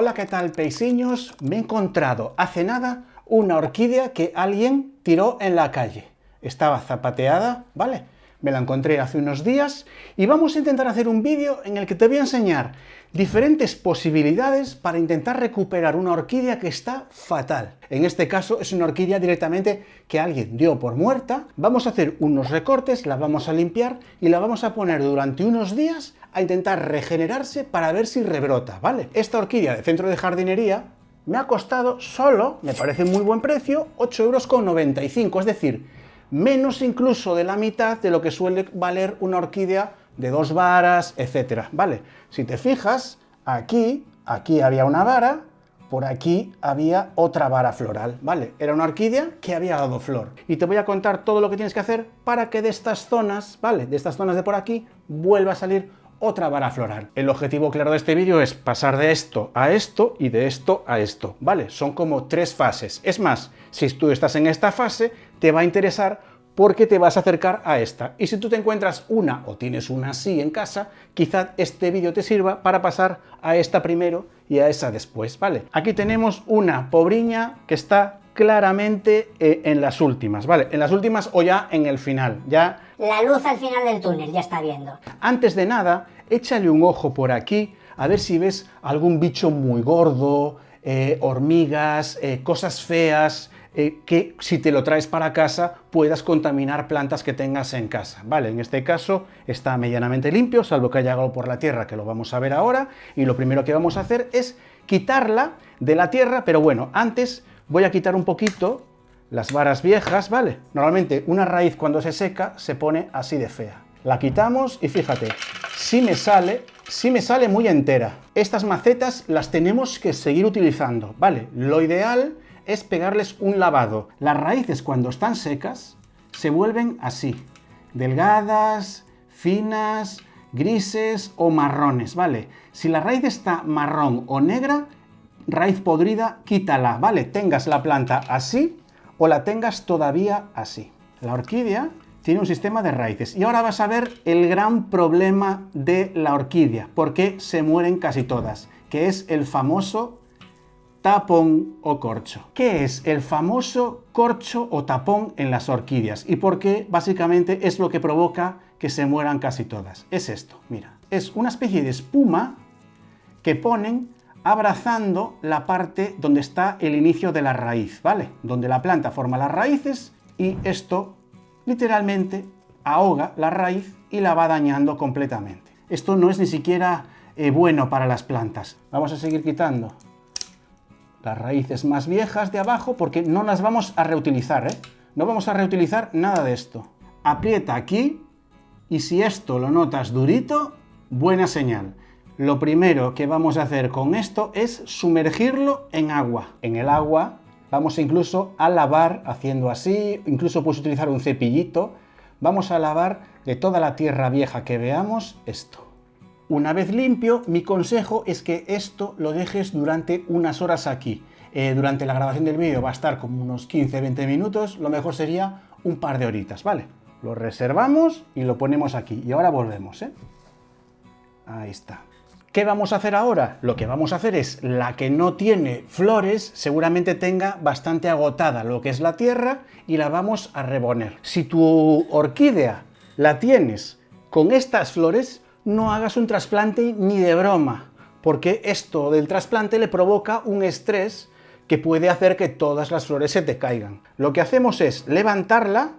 Hola, ¿qué tal, peisiños? Me he encontrado hace nada una orquídea que alguien tiró en la calle. Estaba zapateada, ¿vale? Me la encontré hace unos días y vamos a intentar hacer un vídeo en el que te voy a enseñar diferentes posibilidades para intentar recuperar una orquídea que está fatal. En este caso es una orquídea directamente que alguien dio por muerta. Vamos a hacer unos recortes, la vamos a limpiar y la vamos a poner durante unos días a intentar regenerarse para ver si rebrota, ¿vale? Esta orquídea de centro de jardinería me ha costado solo, me parece muy buen precio, 8,95 €, es decir, menos incluso de la mitad de lo que suele valer una orquídea de 2 varas, etcétera, ¿vale? Si te fijas, aquí había una vara, por aquí había otra vara floral, ¿vale? Era una orquídea que había dado flor. Y te voy a contar todo lo que tienes que hacer para que de estas zonas, ¿vale? De estas zonas de por aquí, vuelva a salir otra vara floral. El objetivo claro de este vídeo es pasar de esto a esto y de esto a esto, ¿vale? Son como 3 fases. Es más, si tú estás en esta fase, te va a interesar porque te vas a acercar a esta. Y si tú te encuentras una o tienes una así en casa, quizá este vídeo te sirva para pasar a esta primero y a esa después, ¿vale? Aquí tenemos una pobriña que está claramente en las últimas, ¿vale? En las últimas o ya en el final, ya... La luz al final del túnel, ya está viendo. Antes de nada, échale un ojo por aquí, a ver si ves algún bicho muy gordo, hormigas, cosas feas, que si te lo traes para casa puedas contaminar plantas que tengas en casa, ¿vale? En este caso está medianamente limpio, salvo que haya algo por la tierra, que lo vamos a ver ahora, y lo primero que vamos a hacer es quitarla de la tierra, pero bueno, antes voy a quitar un poquito las varas viejas, ¿vale? Normalmente una raíz cuando se seca se pone así de fea. La quitamos y fíjate, sí me sale muy entera. Estas macetas las tenemos que seguir utilizando, ¿vale? Lo ideal es pegarles un lavado. Las raíces cuando están secas se vuelven así, delgadas, finas, grises o marrones, ¿vale? Si la raíz está marrón o negra, raíz podrida, quítala, ¿vale? Tengas la planta así o la tengas todavía así. La orquídea tiene un sistema de raíces y ahora vas a ver el gran problema de la orquídea, por qué se mueren casi todas, que es el famoso tapón o corcho. ¿Qué es el famoso corcho o tapón en las orquídeas? Y por qué básicamente es lo que provoca que se mueran casi todas. Es esto, mira, es una especie de espuma que ponen abrazando la parte donde está el inicio de la raíz, ¿vale? Donde la planta forma las raíces y esto literalmente ahoga la raíz y la va dañando completamente. Esto no es ni siquiera bueno para las plantas. Vamos a seguir quitando las raíces más viejas de abajo porque no las vamos a reutilizar, ¿eh? No vamos a reutilizar nada de esto. Aprieta aquí y si esto lo notas durito, buena señal. Lo primero que vamos a hacer con esto es sumergirlo en agua. En el agua vamos incluso a lavar haciendo así, incluso puedes utilizar un cepillito. Vamos a lavar de toda la tierra vieja que veamos esto. Una vez limpio, mi consejo es que esto lo dejes durante unas horas aquí. Durante la grabación del vídeo va a estar como unos 15-20 minutos, lo mejor sería un par de horitas, ¿vale? Lo reservamos y lo ponemos aquí. Y ahora volvemos, ¿eh? Ahí está. ¿Qué vamos a hacer ahora? Lo que vamos a hacer es, la que no tiene flores, seguramente tenga bastante agotada lo que es la tierra y la vamos a reponer. Si tu orquídea la tienes con estas flores, no hagas un trasplante ni de broma, porque esto del trasplante le provoca un estrés que puede hacer que todas las flores se te caigan. Lo que hacemos es levantarla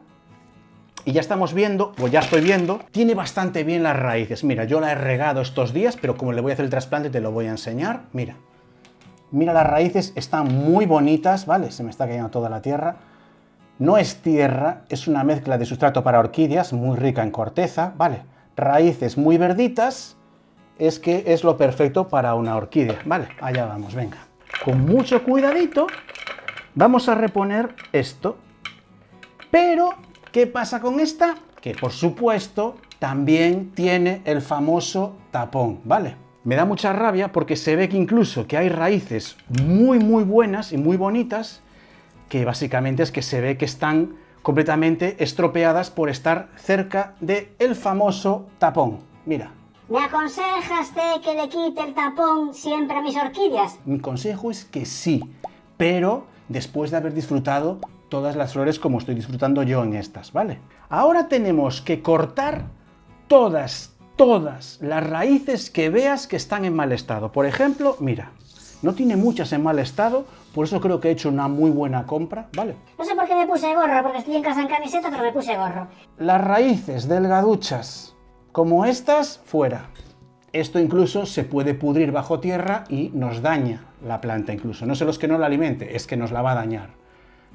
y ya estamos viendo, o ya estoy viendo, tiene bastante bien las raíces. Mira, yo la he regado estos días, pero como le voy a hacer el trasplante te lo voy a enseñar. Mira, mira las raíces, están muy bonitas, ¿vale? Se me está cayendo toda la tierra. No es tierra, es una mezcla de sustrato para orquídeas, muy rica en corteza, ¿vale? Raíces muy verditas, es que es lo perfecto para una orquídea, ¿vale? Allá vamos, venga. Con mucho cuidadito vamos a reponer esto. Pero, ¿qué pasa con esta? Que, por supuesto, también tiene el famoso tapón, ¿vale? Me da mucha rabia porque se ve que incluso que hay raíces muy buenas y muy bonitas, que básicamente es que se ve que están completamente estropeadas por estar cerca del famoso tapón. Mira, ¿Me aconsejaste que le quite el tapón siempre a mis orquídeas? Mi consejo es que sí, pero después de haber disfrutado todas las flores como estoy disfrutando yo en estas, ¿vale? Ahora tenemos que cortar todas las raíces que veas que están en mal estado. Por ejemplo, mira, no tiene muchas en mal estado, por eso creo que he hecho una muy buena compra, ¿vale? No sé por qué me puse gorro, porque estoy en casa en camiseta, pero me puse gorro. Las raíces delgaduchas, como estas, fuera. Esto incluso se puede pudrir bajo tierra y nos daña la planta incluso. No solo es que no la alimente, es que nos la va a dañar.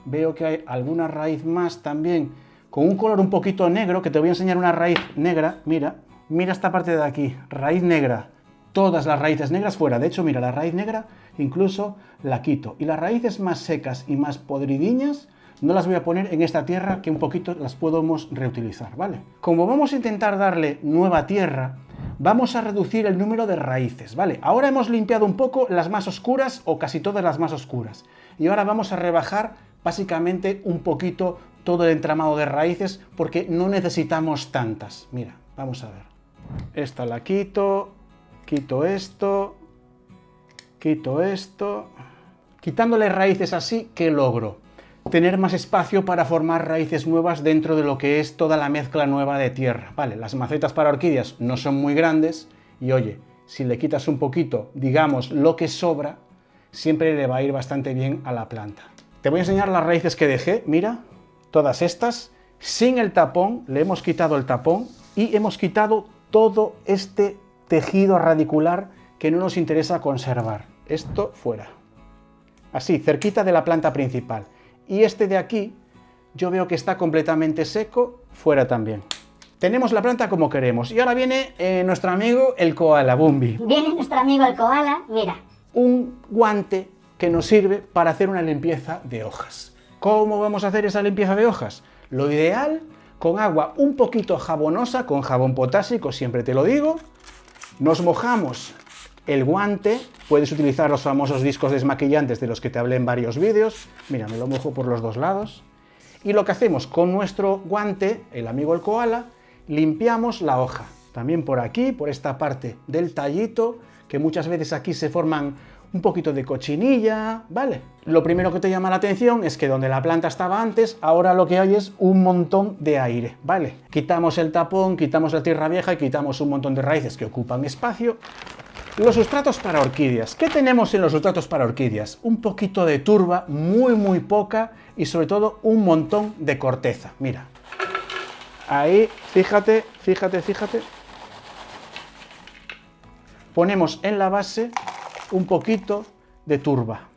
Veo que hay alguna raíz más también con un color un poquito negro, que te voy a enseñar una raíz negra, mira. Mira esta parte de aquí, raíz negra, todas las raíces negras fuera. De hecho, mira, la raíz negra incluso la quito. Y las raíces más secas y más podridiñas no las voy a poner en esta tierra, que un poquito las podemos reutilizar, ¿vale? Como vamos a intentar darle nueva tierra, vamos a reducir el número de raíces, ¿vale? Ahora hemos limpiado un poco las más oscuras, o casi todas las más oscuras. Y ahora vamos a rebajar básicamente un poquito todo el entramado de raíces, porque no necesitamos tantas. Mira, vamos a ver. Esta la quito, quito esto, quito esto. Quitándole raíces así, ¿qué logro? Tener más espacio para formar raíces nuevas dentro de lo que es toda la mezcla nueva de tierra. Vale, las macetas para orquídeas no son muy grandes y oye, si le quitas un poquito, digamos, lo que sobra, siempre le va a ir bastante bien a la planta. Te voy a enseñar las raíces que dejé, mira, todas estas, sin el tapón, le hemos quitado el tapón y hemos quitado todo este tejido radicular que no nos interesa conservar. Esto fuera. Así, cerquita de la planta principal. Y este de aquí, yo veo que está completamente seco, fuera también. Tenemos la planta como queremos. Y ahora viene nuestro amigo el koala, Bumbi. Viene nuestro amigo el koala, mira. Un guante que nos sirve para hacer una limpieza de hojas. ¿Cómo vamos a hacer esa limpieza de hojas? Lo ideal, con agua un poquito jabonosa, con jabón potásico, siempre te lo digo. Nos mojamos el guante, puedes utilizar los famosos discos desmaquillantes de los que te hablé en varios vídeos. Mira, me lo mojo por los dos lados. Y lo que hacemos con nuestro guante, el amigo el koala, limpiamos la hoja. También por aquí, por esta parte del tallito, que muchas veces aquí se forman un poquito de cochinilla, ¿vale? Lo primero que te llama la atención es que donde la planta estaba antes, ahora lo que hay es un montón de aire, ¿vale? Quitamos el tapón, quitamos la tierra vieja y quitamos un montón de raíces que ocupan espacio. Los sustratos para orquídeas. ¿Qué tenemos en los sustratos para orquídeas? Un poquito de turba, muy poca, y sobre todo un montón de corteza. Mira, ahí, fíjate. Ponemos en la base un poquito de turba.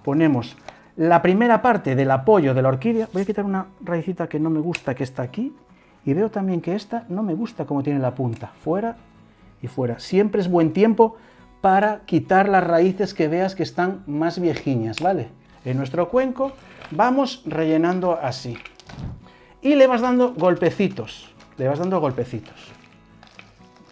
Ponemos la primera parte del apoyo de la orquídea. Voy a quitar una raicita que no me gusta, que está aquí, y veo también que esta no me gusta como tiene la punta. Fuera y fuera. Siempre es buen tiempo para quitar las raíces que veas que están más viejiñas, ¿vale? En nuestro cuenco vamos rellenando así. Y le vas dando golpecitos.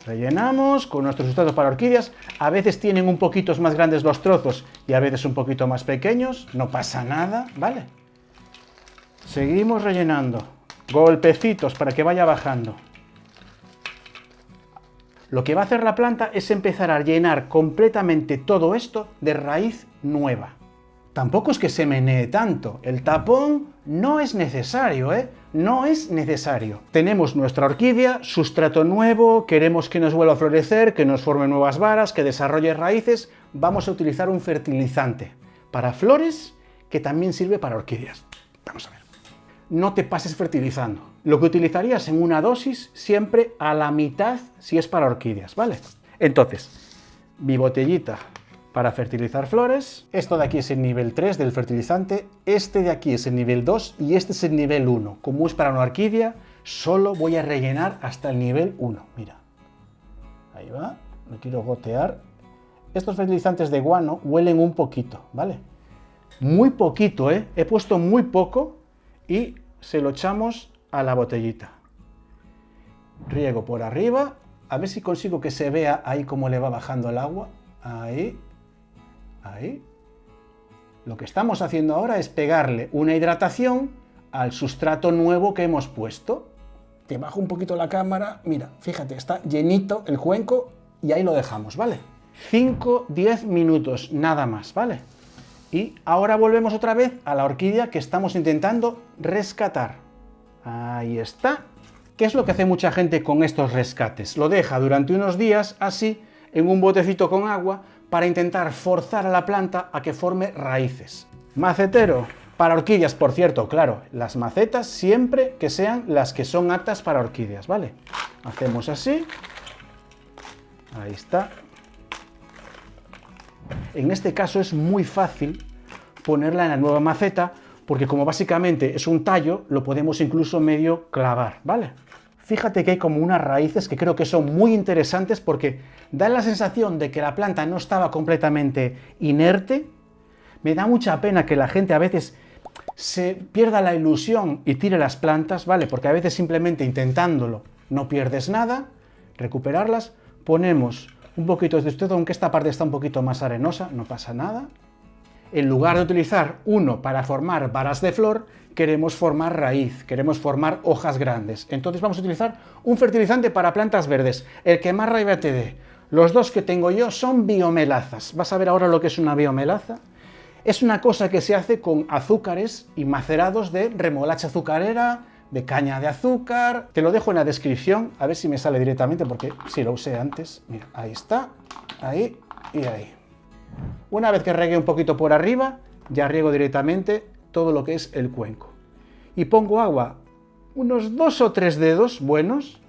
Rellenamos con nuestros sustratos para orquídeas. A veces tienen un poquito más grandes los trozos y a veces un poquito más pequeños. No pasa nada, ¿vale? Seguimos rellenando. Golpecitos para que vaya bajando. Lo que va a hacer la planta es empezar a llenar completamente todo esto de raíz nueva. Tampoco es que se menee tanto. El tapón no es necesario, ¿eh? No es necesario. Tenemos nuestra orquídea, sustrato nuevo, queremos que nos vuelva a florecer, que nos forme nuevas varas, que desarrolle raíces. Vamos a utilizar un fertilizante para flores que también sirve para orquídeas. Vamos a ver. No te pases fertilizando. Lo que utilizarías en una dosis siempre a la mitad si es para orquídeas, ¿vale? Entonces, mi botellita para fertilizar flores. Esto de aquí es el nivel 3 del fertilizante, este de aquí es el nivel 2 y este es el nivel 1. Como es para una orquídea, solo voy a rellenar hasta el nivel 1. Mira, ahí va, no quiero gotear. Estos fertilizantes de guano huelen un poquito, ¿vale? Muy poquito, ¿eh? He puesto muy poco y se lo echamos a la botellita. Riego por arriba, a ver si consigo que se vea ahí cómo le va bajando el agua. Ahí. Ahí. Lo que estamos haciendo ahora es pegarle una hidratación al sustrato nuevo que hemos puesto. te bajo un poquito la cámara, mira, fíjate, está llenito el cuenco y ahí lo dejamos, ¿vale? 5-10 minutos, nada más, ¿vale? Y ahora volvemos otra vez a la orquídea que estamos intentando rescatar. Ahí está. ¿Qué es lo que hace mucha gente con estos rescates? Lo deja durante unos días así, en un botecito con agua, para intentar forzar a la planta a que forme raíces. Macetero. Para orquídeas, por cierto, claro, las macetas siempre que sean las que son aptas para orquídeas, ¿vale? Hacemos así. Ahí está. En este caso es muy fácil ponerla en la nueva maceta, porque como básicamente es un tallo, lo podemos incluso medio clavar, ¿vale? Fíjate que hay como unas raíces que creo que son muy interesantes porque dan la sensación de que la planta no estaba completamente inerte. Me da mucha pena que la gente a veces se pierda la ilusión y tire las plantas, ¿vale? Porque a veces simplemente intentándolo no pierdes nada. Recuperarlas, ponemos un poquito de esto, aunque esta parte está un poquito más arenosa, no pasa nada. En lugar de utilizar uno para formar varas de flor, queremos formar raíz, queremos formar hojas grandes. Entonces vamos a utilizar un fertilizante para plantas verdes, el que más rabia te dé. Los dos que tengo yo son biomelazas. Vas a ver ahora lo que es una biomelaza. Es una cosa que se hace con azúcares y macerados de remolacha azucarera, de caña de azúcar. Te lo dejo en la descripción, a ver si me sale directamente, porque sí, lo usé antes. Mira, ahí está, ahí y ahí. Una vez que regue un poquito por arriba, ya riego directamente todo lo que es el cuenco. Y pongo agua, unos 2 o 3 dedos buenos.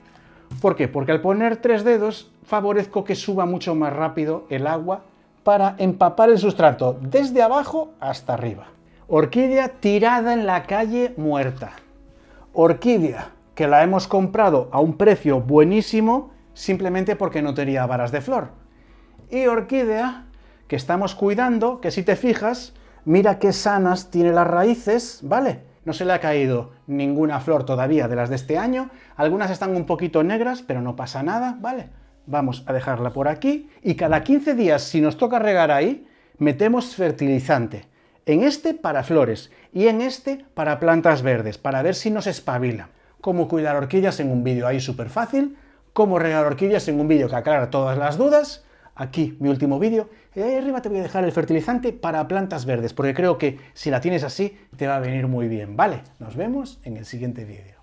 ¿Por qué? Porque al poner 3 dedos favorezco que suba mucho más rápido el agua para empapar el sustrato desde abajo hasta arriba. Orquídea tirada en la calle muerta. Orquídea que la hemos comprado a un precio buenísimo simplemente porque no tenía varas de flor. Y orquídea que estamos cuidando, que si te fijas, mira qué sanas tiene las raíces, ¿vale? No se le ha caído ninguna flor todavía de las de este año, algunas están un poquito negras, pero no pasa nada, ¿vale? Vamos a dejarla por aquí y cada 15 días, si nos toca regar ahí, metemos fertilizante. En este para flores y en este para plantas verdes, para ver si nos espabila. Cómo cuidar orquídeas en un vídeo ahí súper fácil, cómo regar orquídeas en un vídeo que aclara todas las dudas. Aquí mi último vídeo, y ahí arriba te voy a dejar el fertilizante para plantas verdes, porque creo que si la tienes así te va a venir muy bien, ¿vale? Nos vemos en el siguiente vídeo.